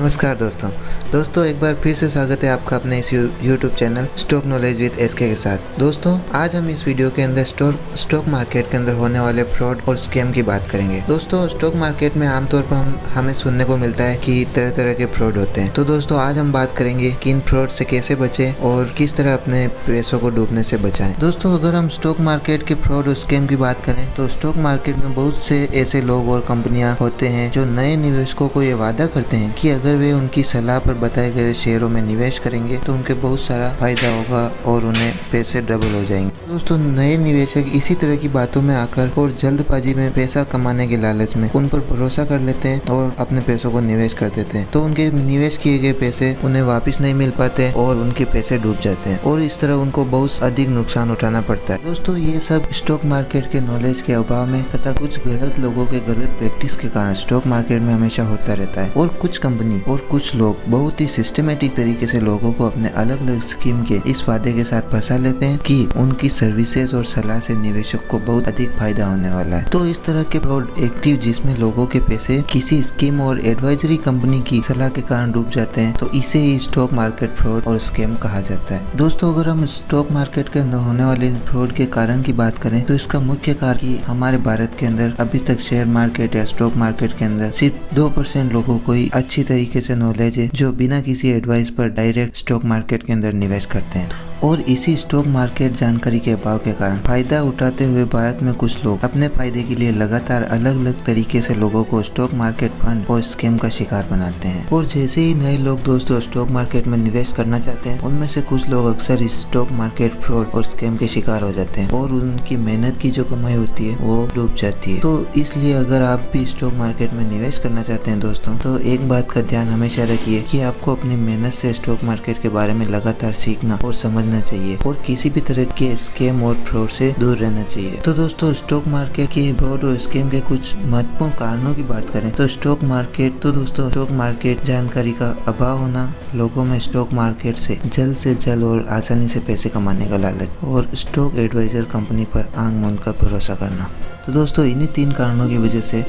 नमस्कार दोस्तों एक बार फिर से स्वागत है आपका अपने इस YouTube channel stock knowledge with SK के साथ। दोस्तों आज हम इस वीडियो के अंदर स्टॉक मार्केट के अंदर होने वाले फ्रॉड और स्कैम की बात करेंगे। दोस्तों स्टॉक मार्केट में आमतौर पर हमें सुनने को मिलता है कि तरह तरह के फ्रॉड होते हैं। तो दोस्तों आज हम बात करेंगे कि इन फ्रॉड से कैसे बचें और किस तरह अपने पैसों को डूबने से बचाएं। दोस्तों अगर हम स्टॉक मार्केट के फ्रॉड और स्कैम की बात करें तो स्टॉक मार्केट में बहुत से ऐसे लोग और कंपनियां होते हैं जो नए निवेशकों को ये वादा करते हैं कि अगर वे उनकी सलाह पर बताए गए शेयरों में निवेश करेंगे तो उनके बहुत सारा फायदा होगा और उन्हें पैसे डबल हो जाएंगे। दोस्तों नए निवेशक इसी तरह की बातों में आकर और जल्दबाजी में पैसा कमाने के लालच में उन पर भरोसा कर लेते हैं और अपने पैसों को निवेश कर देते हैं। तो उनके निवेश किए गए पैसे उन्हें वापस नहीं मिल पाते और उनके पैसे डूब जाते हैं और इस तरह उनको बहुत अधिक नुकसान उठाना पड़ता है। दोस्तों ये सब स्टॉक मार्केट के नॉलेज के अभाव में तथा कुछ गलत लोगों के गलत प्रैक्टिस के कारण स्टॉक मार्केट में हमेशा होता रहता है। और कुछ कंपनी और कुछ लोग बहुत ही सिस्टमेटिक तरीके से लोगों को अपने अलग अलग स्कीम के इस वादे के साथ फंसा लेते हैं कि उनकी सर्विसेज और सलाह से निवेशक को बहुत अधिक फायदा होने वाला है। तो इस तरह के फ्रॉड एक्टिव जिसमें लोगों के पैसे किसी स्कीम और एडवाइजरी कंपनी की सलाह के कारण डूब जाते हैं, तो इसे ही स्टॉक मार्केट फ्रॉड और स्कैम कहा जाता है। दोस्तों अगर हम स्टॉक मार्केट के अंदर होने वाले फ्रॉड के कारण की बात करें तो इसका मुख्य कारण कि हमारे भारत के अंदर अभी तक शेयर मार्केट या स्टॉक मार्केट के अंदर सिर्फ 2% लोगों को ही अच्छी तरीके से नॉलेज है जो बिना किसी एडवाइस पर डायरेक्ट स्टॉक मार्केट के अंदर निवेश करते हैं। और इसी स्टॉक मार्केट जानकारी के अभाव के कारण फायदा उठाते हुए भारत में कुछ लोग अपने फायदे के लिए लगातार अलग अलग तरीके से लोगों को स्टॉक मार्केट फंड और स्कैम का शिकार बनाते हैं। और जैसे ही नए लोग दोस्तों स्टॉक मार्केट में निवेश करना चाहते हैं, उनमें से कुछ लोग अक्सर इस स्टॉक मार्केट फ्रॉड और स्कैम के शिकार हो जाते हैं और उनकी मेहनत की जो कमाई होती है वो डूब जाती है। तो इसलिए अगर आप भी स्टॉक मार्केट में निवेश करना चाहते हैं दोस्तों, तो एक बात का ध्यान हमेशा रखिए कि आपको अपनी मेहनत से स्टॉक मार्केट के बारे में लगातार सीखना और समझना चाहिए और किसी भी तरह के स्कैम और फ्रॉड से दूर रहना चाहिए। तो दोस्तों स्टॉक मार्केट के फ्रॉड और स्कैम के कुछ महत्वपूर्ण कारणों की बात करें तो स्टॉक मार्केट जानकारी का अभाव होना, लोगों में स्टॉक मार्केट से जल्द और आसानी से पैसे कमाने का लालच और स्टॉक एडवाइजर कंपनी पर आंख मूंद कर भरोसा करना। तो दोस्तों इन्हीं 3 कारणों की वजह से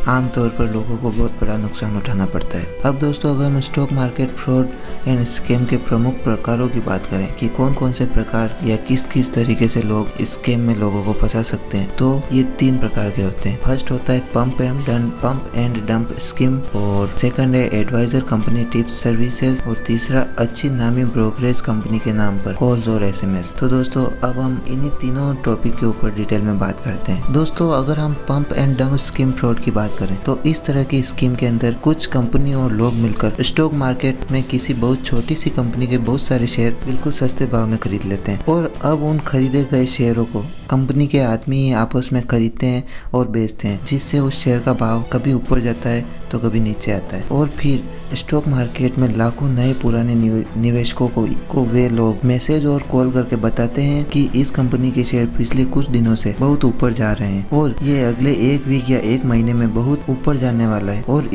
आमतौर पर लोगों को बहुत बड़ा नुकसान उठाना पड़ता है। अब दोस्तों अगर हम stock market fraud and scam के प्रमुख प्रकारों की बात करें कि कौन कौन से प्रकार या किस तरीके से लोग स्कैम में लोगों को फंसा सकते हैं, तो ये 3 प्रकार के होते हैं। फर्स्ट होता है पंप एंड डंप स्कीम, और सेकंड है एडवाइजर कंपनी टिप्स सर्विसेज, और तीसरा अच्छी नामी ब्रोकरेज कंपनी के नाम पर कॉल्स और SMS। तो दोस्तों अब हम इन्हीं तीनों टॉपिक के ऊपर डिटेल में बात करते हैं। दोस्तों अगर हम pump and dump scheme fraud की बात करें तो इस तरह की स्कीम के अंदर कुछ कंपनी और लोग मिलकर स्टॉक मार्केट में किसी बहुत छोटी सी कंपनी के बहुत सारे शेयर बिल्कुल सस्ते भाव में खरीद लेते हैं और अब उन खरीदे गए शेयरों को कंपनी के आदमी ही आपस में खरीदते हैं और बेचते हैं, जिससे उस शेयर का भाव कभी ऊपर जाता है तो कभी नीचे आता है। और फिर स्टॉक मार्केट में लाखों नए पुराने निवेशकों को वे लोग मैसेज और कॉल करके बताते हैं कि इस कंपनी के शेयर पिछले कुछ दिनों से बहुत ऊपर जा रहे हैं और ये अगले 1 वीक या 1 महीने में बहुत ऊपर जाने वाला है और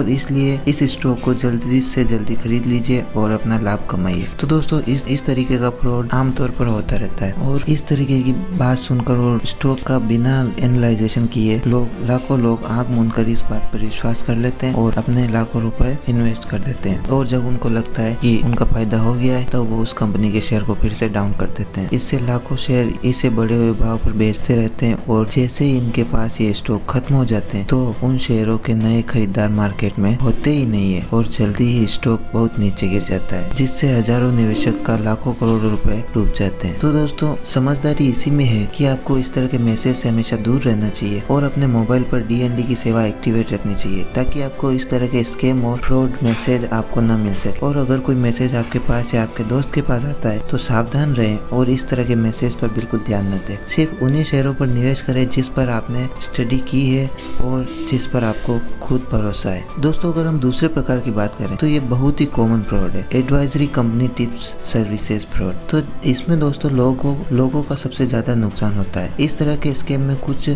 इसलिए इस स्टॉक को जल्दी से जल्दी खरीद लीजिए और अपना लाभ कमाइए। तो दोस्तों इस तरीके का फ्रॉड आमतौर पर होता रहता है और इस तरीके की बात सुनकर और स्टॉक का बिना एनालाइजेशन किए लाखों लोग आंख मूंद कर इस बात पर विश्वास कर लेते हैं और अपने लाखों रुपए इन्वेस्ट कर देते हैं और जब उनको लगता है कि उनका फायदा हो गया है तो वो उस कंपनी के शेयर को फिर से डाउन कर देते हैं। इससे लाखों शेयर इसे बढ़े हुए भाव पर बेचते रहते हैं और जैसे ही इनके पास ये स्टॉक खत्म हो जाते हैं तो उन शेयरों के नए खरीदार मार्केट में होते ही नहीं है और जल्दी ही स्टॉक बहुत नीचे गिर जाता है, जिससे हजारों निवेशक का लाखों करोड़ों रुपए डूब जाते हैं। तो दोस्तों समझदारी इसी में है कि आपको इस तरह के मैसेज से हमेशा दूर रहना चाहिए और अपने मोबाइल पर DND की सेवा एक्टिवेट रखनी चाहिए ताकि आपको इस तरह के स्कैम और फ्रॉड मैसेज आपको न मिल सके। और अगर कोई मैसेज आपके पास या आपके दोस्त के पास आता है तो सावधान रहें और इस तरह के मैसेज पर बिल्कुल ध्यान न दें। सिर्फ उन्हीं शेयरों पर निवेश करें जिस पर आपने स्टडी की है और जिस पर आपको खुद भरोसा है। दोस्तों अगर हम दूसरे प्रकार की बात करें तो ये बहुत ही कॉमन फ्रॉड है, advisory company tips services fraud. तो इसमें दोस्तों लोगों का सबसे ज्यादा नुकसान होता है। इस तरह के स्कैम में कुछ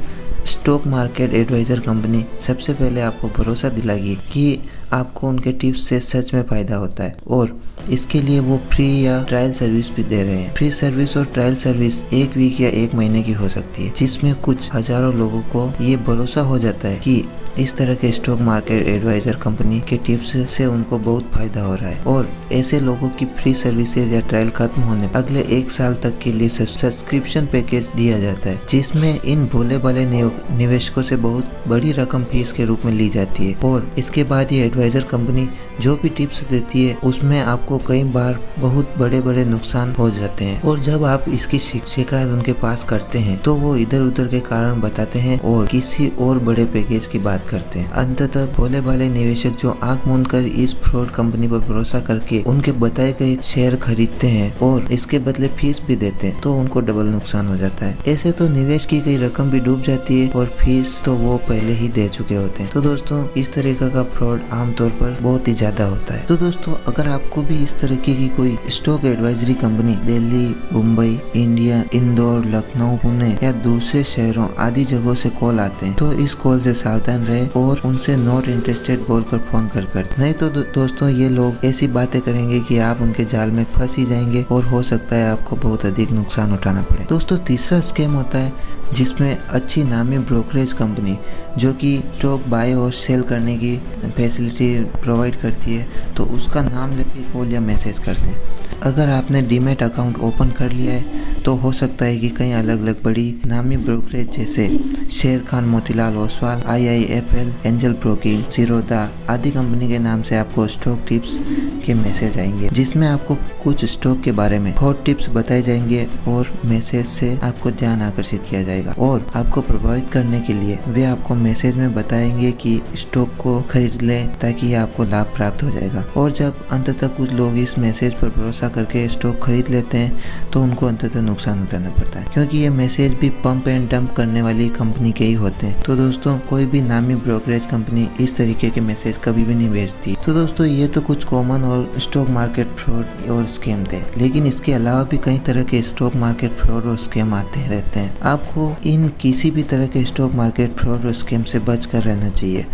स्टॉक मार्केट एडवाइजर कंपनी सबसे पहले आपको भरोसा दिलाएगी कि आपको उनके टिप्स से सच में फायदा होता है और इसके लिए वो फ्री या ट्रायल सर्विस भी दे रहे हैं। फ्री सर्विस और ट्रायल सर्विस 1 वीक या 1 महीने की हो सकती है, जिसमें कुछ हजारों लोगों को ये भरोसा हो जाता है कि इस तरह के स्टॉक मार्केट एडवाइजर कंपनी के टिप्स से उनको बहुत फायदा हो रहा है। और ऐसे लोगों की फ्री सर्विसेज या ट्रायल खत्म होने पर अगले 1 साल तक के लिए सब्सक्रिप्शन पैकेज दिया जाता है, जिसमें इन भोले भाले निवेशकों से बहुत बड़ी रकम फीस के रूप में ली जाती है। और इसके बाद ये एडवाइजर कंपनी जो भी टिप्स देती है उसमें आपको कई बार बहुत बड़े बड़े नुकसान हो जाते हैं। और जब आप इसकी शिकायत उनके पास करते हैं तो वो इधर उधर के कारण बताते हैं और किसी और बड़े पैकेज की बात करते हैं। अंततः भोले भाले निवेशक जो आंख मूंद कर इस फ्रॉड कंपनी पर भरोसा करके उनके बताए गए शेयर खरीदते हैं और इसके बदले फीस भी देते हैं, तो उनको डबल नुकसान हो जाता है। ऐसे तो निवेश की गई रकम भी डूब जाती है और फीस तो वो पहले ही दे चुके होते हैं। तो दोस्तों इस तरीके का फ्रॉड आमतौर पर बहुत ही ज्यादा होता है। तो दोस्तों अगर आपको भी इस तरीके की कोई stock advisory company Delhi, Mumbai, India, Indore, Lucknow, Pune या दूसरे शहरों आदि जगहों से कॉल आते हैं तो इस कॉल से सावधान रहे और उनसे नॉट इंटरेस्टेड बोलकर फोन कर नहीं तो दोस्तों ये लोग ऐसी बातें करेंगे कि आप उनके जाल में फंस ही जाएंगे और हो सकता है आपको बहुत अधिक नुकसान उठाना पड़े। दोस्तों तीसरा स्कैम होता है जिसमें अच्छी नामी ब्रोकरेज कंपनी जो कि स्टॉक बाय और सेल करने की फैसिलिटी प्रोवाइड करती है तो उसका नाम लेके कॉल या मैसेज करते हैं। अगर आपने डीमैट अकाउंट ओपन कर लिया है तो हो सकता है कि कई अलग अलग बड़ी नामी ब्रोकरेज जैसे शेर Khan Motilal Oswal, IIFL, angel broking, Zerodha आदि कंपनी के नाम से आपको स्टॉक टिप्स के मैसेज आएंगे, जिसमें आपको कुछ स्टॉक के बारे में हॉट टिप्स बताए जाएंगे और मैसेज से आपको ध्यान आकर्षित किया जाएगा और आपको प्रभावित करने के लिए वे आपको मैसेज में बताएंगे कि स्टॉक को खरीद लें ताकि आपको लाभ प्राप्त हो जाएगा। और जब अंततः कुछ लोग इस मैसेज पर भरोसा करके स्टॉक खरीद लेते हैं तो उनको अंततः नुकसान उठाना पड़ता है, क्योंकि ये मैसेज भी पंप एंड डंप करने वाली कंपनी के ही होते हैं। तो दोस्तों कोई भी नामी ब्रोकरेज कंपनी इस तरीके के मैसेज कभी भी नहीं भेजती। तो दोस्तों ये तो कुछ कॉमन और स्टॉक मार्केट फ्रॉड और स्कैम थे, लेकिन इसके अलावा भी कई तरह के स्टॉक मार्केट फ्रॉड और स्कैम आते रहते हैं। आपको इन किसी भी तरह के स्टॉक मार्केट फ्रॉड और स्कैम से बच कर रहना चाहिए।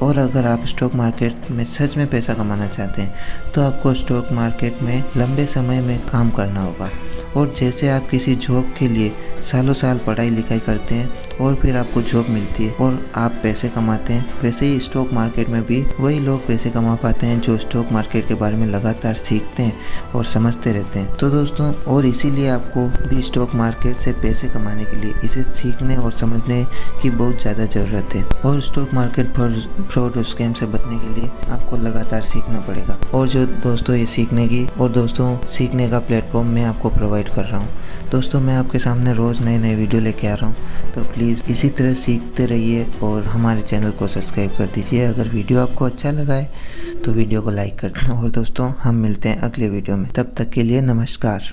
और अगर आप स्टॉक मार्केट में सच में पैसा कमाना चाहते हैं तो आपको स्टॉक मार्केट में लंबे समय में काम करना होगा। और जैसे आप किसी जॉब के लिए सालों साल पढ़ाई लिखाई करते हैं और फिर आपको जॉब मिलती है और आप पैसे कमाते हैं, वैसे ही स्टॉक मार्केट में भी वही लोग पैसे कमा पाते हैं जो स्टॉक मार्केट के बारे में लगातार सीखते हैं और समझते रहते हैं। तो दोस्तों और इसीलिए आपको भी स्टॉक मार्केट से पैसे कमाने के लिए इसे सीखने और समझने की बहुत ज़्यादा ज़रूरत है। और स्टॉक मार्केट फ्रॉड और स्कैम से बचने के लिए आपको लगातार सीखना पड़ेगा। और जो दोस्तों ये सीखने का प्लेटफॉर्म मैं आपको प्रोवाइड कर रहा हूँ। दोस्तों मैं आपके सामने रोज़ नए वीडियो लेके आ रहा हूँ, तो प्लीज़ इसी तरह सीखते रहिए और हमारे चैनल को सब्सक्राइब कर दीजिए। अगर वीडियो आपको अच्छा लगा है तो वीडियो को लाइक कर देना। और दोस्तों हम मिलते हैं अगले वीडियो में, तब तक के लिए नमस्कार।